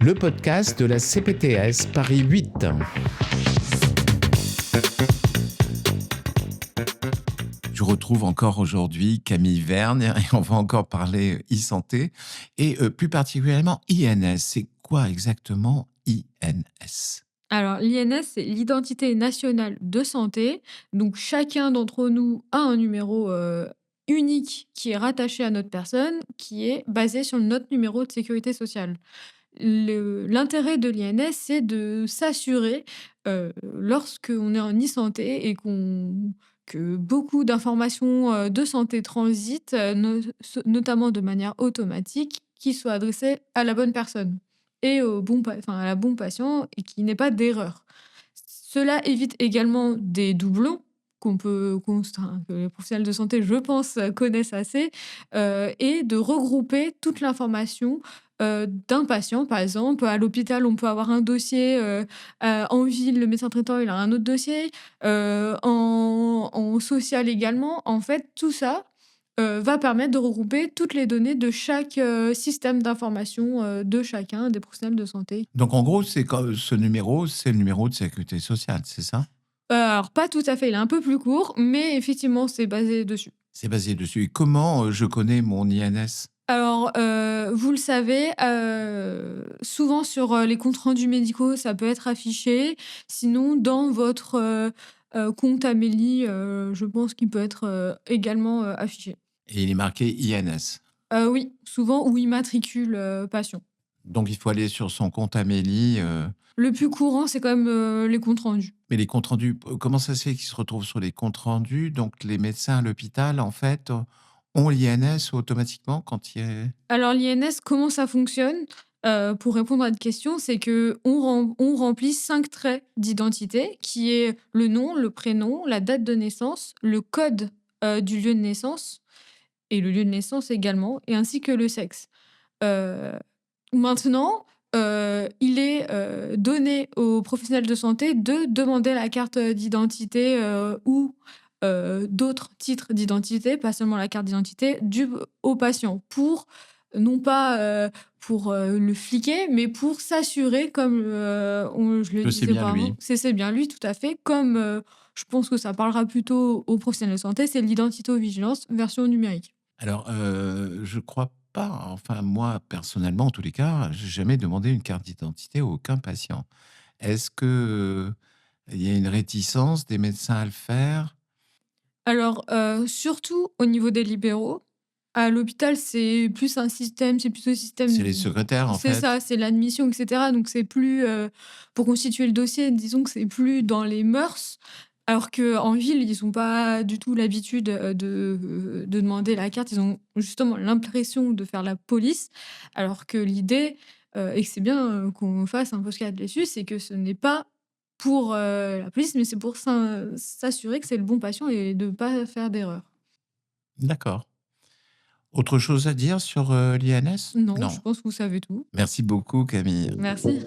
Le podcast de la CPTS Paris 8. Je retrouve encore aujourd'hui Camille Verne et on va encore parler e-santé et plus particulièrement INS. C'est quoi exactement INS? Alors, l'INS, c'est l'identité nationale de santé. Donc, chacun d'entre nous a un numéro unique qui est rattaché à notre personne, qui est basé sur notre numéro de sécurité sociale. L'intérêt de l'INS, c'est de s'assurer, lorsqu'on est en e-santé et que beaucoup d'informations de santé transitent, notamment de manière automatique, qui soient adressées à la bonne personne et à la bon patient et qu'il n'y ait pas d'erreur. Cela évite également des doublons que les professionnels de santé, je pense, connaissent assez, et de regrouper toute l'information, d'un patient. Par exemple, à l'hôpital, on peut avoir un dossier, en ville, le médecin traitant, il a un autre dossier, en social également. En fait, tout ça, va permettre de regrouper toutes les données de chaque, système d'information, de chacun des professionnels de santé. Donc en gros, ce numéro, c'est le numéro de sécurité sociale, c'est ça? Alors pas tout à fait, il est un peu plus court, mais effectivement, c'est basé dessus. C'est basé dessus. Et comment je connais mon INS? Alors, vous le savez, souvent sur, les comptes rendus médicaux, ça peut être affiché. Sinon, dans votre, compte Amélie, je pense qu'il peut être, également, affiché. Et il est marqué INS. Oui, souvent ou immatricule, patient. Donc il faut aller sur son compte Amélie. Le plus courant, c'est quand même, les comptes rendus. Mais les comptes rendus, comment ça se fait qu'ils se retrouvent sur les comptes rendus? Donc les médecins à l'hôpital, en fait, ont l'INS automatiquement quand il y a... Alors l'INS, comment ça fonctionne? Pour répondre à votre question, c'est qu'on remplit 5 traits d'identité qui est le nom, le prénom, la date de naissance, le code, du lieu de naissance et le lieu de naissance également et ainsi que le sexe. Heu, Maintenant, il est, donné aux professionnels de santé de demander la carte, d'identité, ou, d'autres titres d'identité, pas seulement la carte d'identité, au patient pour non pas, pour, le fliquer, mais pour s'assurer comme, je le Que c'est disais bien lui. auparavant, c'est bien lui, tout à fait, comme, je pense que ça parlera plutôt aux professionnels de santé, c'est l'identito-vigilance version numérique. Alors, je crois pas, enfin moi personnellement en tous les cas, j'ai jamais demandé une carte d'identité à aucun patient. Est-ce que, il y a une réticence des médecins à le faire? Alors, surtout au niveau des libéraux. À l'hôpital, c'est plutôt un C'est les système. secrétaires en C'est fait? ça, c'est l'admission et cetera, donc c'est plus, pour constituer le dossier, disons que c'est plus dans les mœurs, alors qu'en ville, ils ont pas du tout l'habitude, de demander la carte. Ils ont justement l'impression de faire la police, alors que l'idée, et que c'est bien, qu'on fasse un podcast dessus, c'est que ce n'est pas pour, la police, mais c'est pour s'assurer que c'est le bon patient et de pas faire d'erreur. D'accord. Autre chose à dire sur, l'INS? Non, je Non. pense que vous savez tout. Merci beaucoup Camille. Merci.